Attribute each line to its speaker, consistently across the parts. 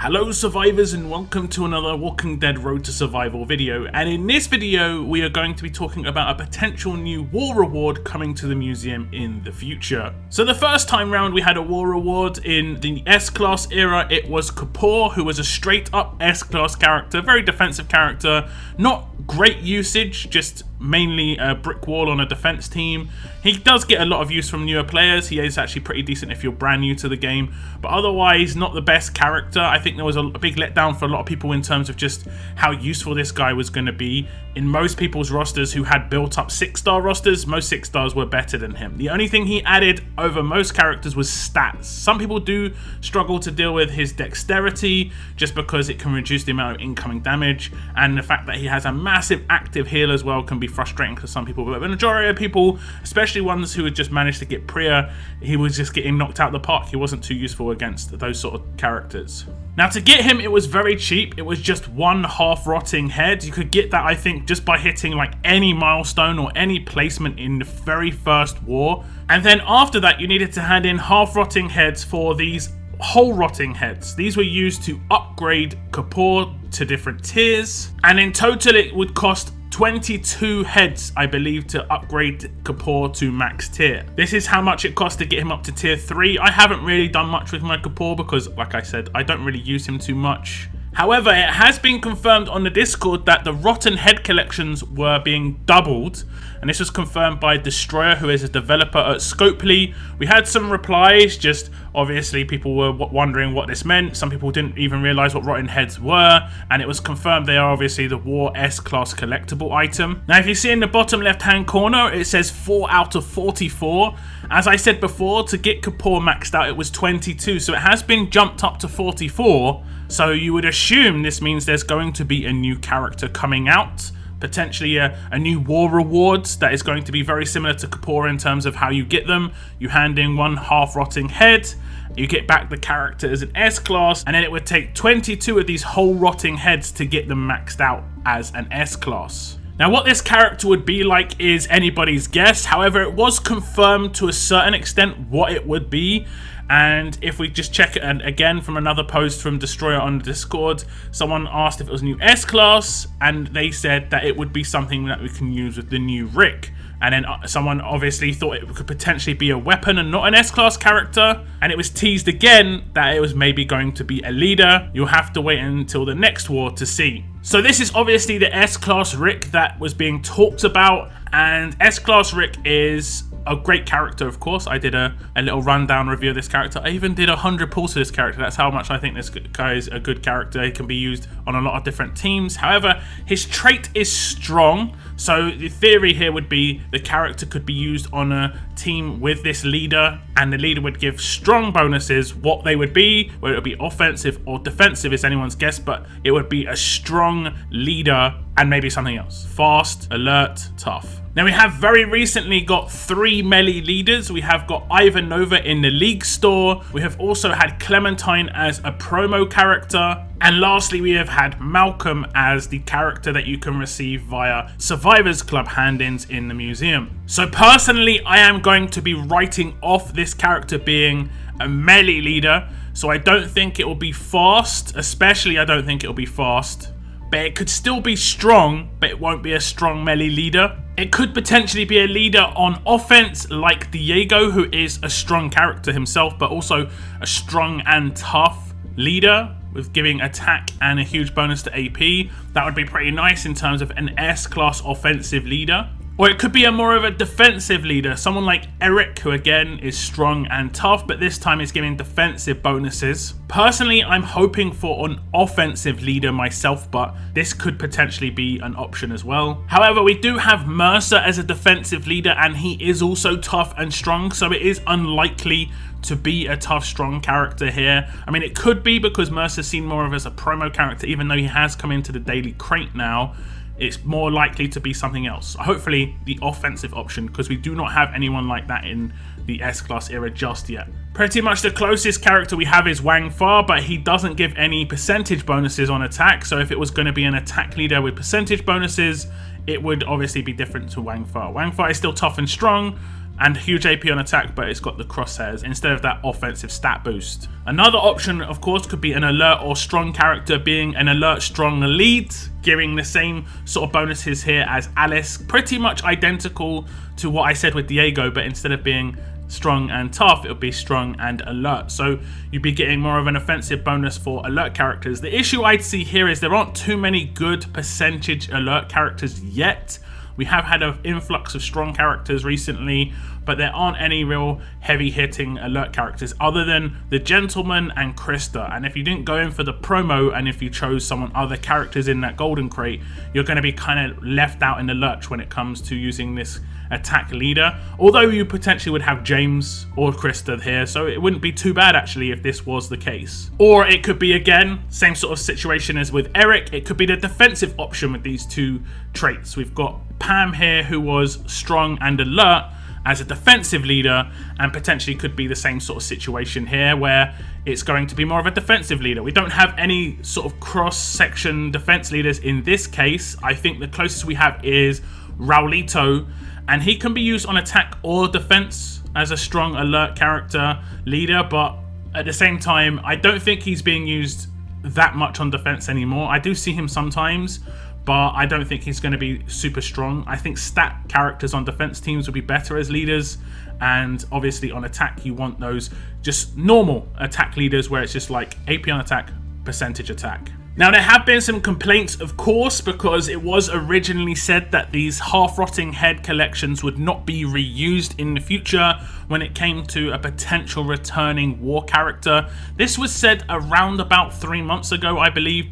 Speaker 1: Hello survivors and welcome to another Walking Dead Road to Survival video, and in this video we are going to be talking about a potential new war reward coming to the museum in the future. So the first time round we had a war reward in the S-Class era. It was Kapoor, who was a straight up S-Class character, very defensive character, not great usage, just mainly a brick wall on a defense team. He does get a lot of use from newer players. He is actually pretty decent if you're brand new to the game, but otherwise not the best character. I think there was a big letdown for a lot of people in terms of just how useful this guy was going to be. In most people's rosters who had built up 6-star rosters, most 6-stars were better than him. The only thing he added over most characters was stats. Some people do struggle to deal with his dexterity just because it can reduce the amount of incoming damage, and the fact that he has a massive active heal as well can be frustrating for some people. But the majority of people, especially ones who had just managed to get Priya, he was just getting knocked out of the park. He wasn't too useful against those sort of characters. Now to get him, it was very cheap. It was just one half-rotting head. You could get that, I think, just by hitting like any milestone or any placement in the very first war. And then after that, you needed to hand in half-rotting heads for these whole-rotting heads. These were used to upgrade Kapoor to different tiers. And in total, it would cost 22 heads, I believe, to upgrade Kapoor to max tier. This is how much it cost to get him up to tier 3. I haven't really done much with my Kapoor because, like I said, I don't really use him too much. However, it has been confirmed on the Discord that the rotten head collections were being doubled, and this was confirmed by Destroyer, who is a developer at Scopely. We had some replies, just obviously people were wondering what this meant. Some people didn't even realize what rotten heads were, and it was confirmed they are obviously the War S-Class collectible item. Now, if you see in the bottom left-hand corner, it says 4 out of 44. As I said before, to get Kapoor maxed out, it was 22, so it has been jumped up to 44. So you would assume this means there's going to be a new character coming out, potentially a new war reward that is going to be very similar to Kapoor in terms of how you get them. You hand in one half-rotting head, you get back the character as an S-Class, and then it would take 22 of these whole rotting heads to get them maxed out as an S-Class. Now, what this character would be like is anybody's guess. However, it was confirmed to a certain extent what it would be. And if we just check it, and again from another post from Destroyer on the Discord, someone asked if it was a new S-Class, and they said that it would be something that we can use with the new Rick. And then someone obviously thought it could potentially be a weapon and not an S-Class character. And it was teased again that it was maybe going to be a leader. You'll have to wait until the next war to see. So this is obviously the S-Class Rick that was being talked about. And S-Class Rick is a great character, of course. I did a little rundown review of this character. I even did 100 pulls to this character. That's how much I think this guy is a good character. He can be used on a lot of different teams. However, his trait is strong. So the theory here would be the character could be used on a team with this leader, and the leader would give strong bonuses. What they would be, whether it would be offensive or defensive is anyone's guess, but it would be a strong leader and maybe something else. Fast, alert, tough. Now we have very recently got 3 melee leaders. We have got Ivan Nova in the League store. We have also had Clementine as a promo character. And lastly, we have had Malcolm as the character that you can receive via Survivors Club hand-ins in the museum. So personally, I am going to be writing off this character being a melee leader. So I don't think it will be fast, especially I don't think it will be fast. But it could still be strong, but it won't be a strong melee leader. It could potentially be a leader on offense like Diego, who is a strong character himself, but also a strong and tough leader with giving attack and a huge bonus to AP. That would be pretty nice in terms of an S-Class offensive leader. Or it could be a more of a defensive leader, someone like Eric, who again is strong and tough, but this time is giving defensive bonuses. Personally, I'm hoping for an offensive leader myself, but this could potentially be an option as well. However, we do have Mercer as a defensive leader, and he is also tough and strong, so it is unlikely to be a tough, strong character here. I mean, it could be because Mercer's seen more of as a promo character, even though he has come into the daily crate now. It's more likely to be something else. Hopefully the offensive option, because we do not have anyone like that in the S-Class era just yet. Pretty much the closest character we have is Wang Fa, but he doesn't give any percentage bonuses on attack. So if it was going to be an attack leader with percentage bonuses, it would obviously be different to Wang Fa. Wang Fa is still tough and strong, and huge AP on attack, but it's got the crosshairs instead of that offensive stat boost. Another option, of course, could be an alert or strong character being an alert strong lead, giving the same sort of bonuses here as Alice, pretty much identical to what I said with Diego, but instead of being strong and tough, it would be strong and alert. So you'd be getting more of an offensive bonus for alert characters. The issue I'd see here is there aren't too many good percentage alert characters yet. We have had an influx of strong characters recently, but there aren't any real heavy-hitting alert characters other than the Gentleman and Krista. And if you didn't go in for the promo, and if you chose some other characters in that golden crate, you're going to be kind of left out in the lurch when it comes to using this attack leader. Although you potentially would have James or Krista here, so it wouldn't be too bad actually if this was the case. Or it could be, again, same sort of situation as with Eric, it could be the defensive option with these two traits. We've got Pam here, who was strong and alert as a defensive leader, and potentially could be the same sort of situation here where it's going to be more of a defensive leader. We don't have any sort of cross-section defense leaders in this case. I think the closest we have is Raulito, and he can be used on attack or defense as a strong alert character leader, but at the same time, I don't think he's being used that much on defense anymore. I do see him sometimes, but I don't think he's going to be super strong. I think stat characters on defense teams would be better as leaders, and obviously on attack you want those just normal attack leaders where it's just like AP on attack, percentage attack. Now, there have been some complaints, of course, because it was originally said that these half-rotting head collections would not be reused in the future when it came to a potential returning war character. This was said around about 3 months ago, I believe,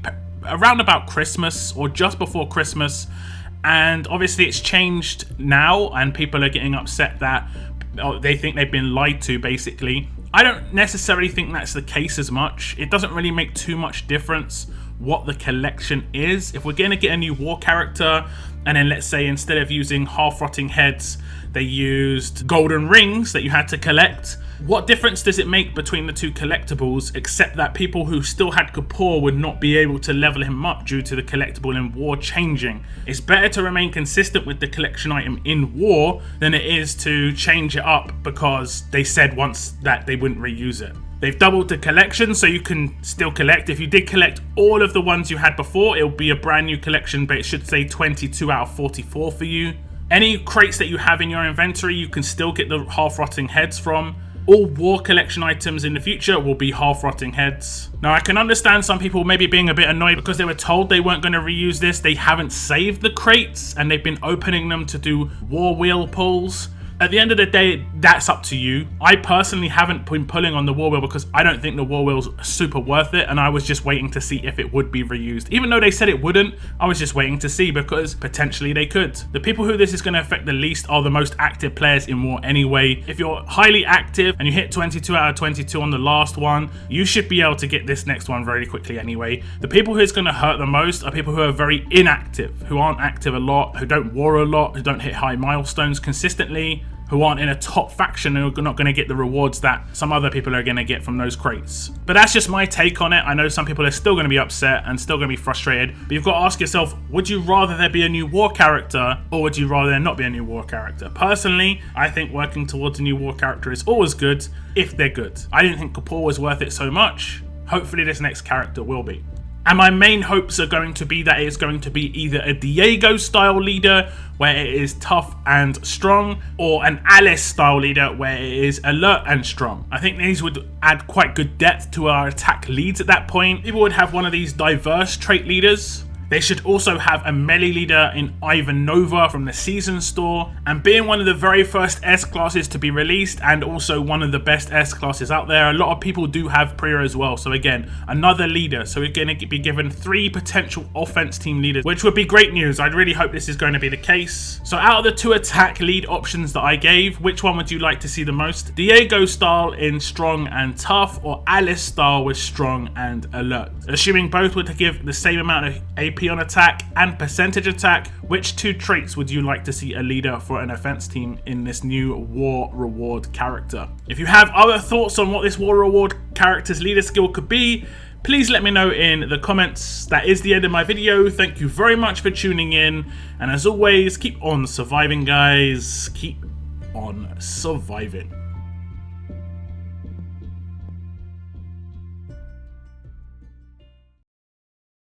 Speaker 1: around about Christmas or just before Christmas, and obviously it's changed now and people are getting upset that they think they've been lied to, basically. I don't necessarily think that's the case as much. It doesn't really make too much difference what the collection is. If we're going to get a new war character, and then let's say instead of using half-rotting heads, they used golden rings that you had to collect, what difference does it make between the two collectibles, except that people who still had Kapoor would not be able to level him up due to the collectible in war changing? It's better to remain consistent with the collection item in war than it is to change it up because they said once that they wouldn't reuse it. They've doubled the collection, so you can still collect. If you did collect all of the ones you had before, it'll be a brand new collection, but it should say 22 out of 44 for you. Any crates that you have in your inventory, you can still get the half-rotting heads from. All war collection items in the future will be half-rotting heads. Now, I can understand some people maybe being a bit annoyed because they were told they weren't going to reuse this. They haven't saved the crates, and they've been opening them to do war wheel pulls. At the end of the day, that's up to you. I personally haven't been pulling on the war wheel because I don't think the war wheel's super worth it, and I was just waiting to see if it would be reused. Even though they said it wouldn't, I was just waiting to see because potentially they could. The people who this is going to affect the least are the most active players in war anyway. If you're highly active and you hit 22 out of 22 on the last one, you should be able to get this next one very quickly anyway. The people who it's going to hurt the most are people who are very inactive, who aren't active a lot, who don't war a lot, who don't hit high milestones consistently, who aren't in a top faction and are not going to get the rewards that some other people are going to get from those crates. But that's just my take on it. I know some people are still going to be upset and still going to be frustrated, but you've got to ask yourself, would you rather there be a new war character or would you rather there not be a new war character? Personally, I think working towards a new war character is always good if they're good. I didn't think Kapoor was worth it so much. Hopefully this next character will be. And my main hopes are going to be that it is going to be either a Diego style leader where it is tough and strong, or an Alice style leader where it is alert and strong. I think these would add quite good depth to our attack leads at that point. People would have one of these diverse trait leaders. They should also have a melee leader in Ivan Nova from the Season Store, and being one of the very first S-classes to be released and also one of the best S-classes out there, a lot of people do have Priya as well. So again, another leader. So we're going to be given 3 potential offense team leaders, which would be great news. I'd really hope this is going to be the case. So out of the 2 attack lead options that I gave, which one would you like to see the most? Diego style in strong and tough, or Alice style with strong and alert? Assuming both were to give the same amount of AP on attack and percentage attack, which 2 traits would you like to see a leader for an offense team in this new war reward character? If you have other thoughts on what this war reward character's leader skill could be, please let me know in the comments. That is the end of my video. Thank you very much for tuning in, and as always, keep on surviving, guys. Keep on surviving.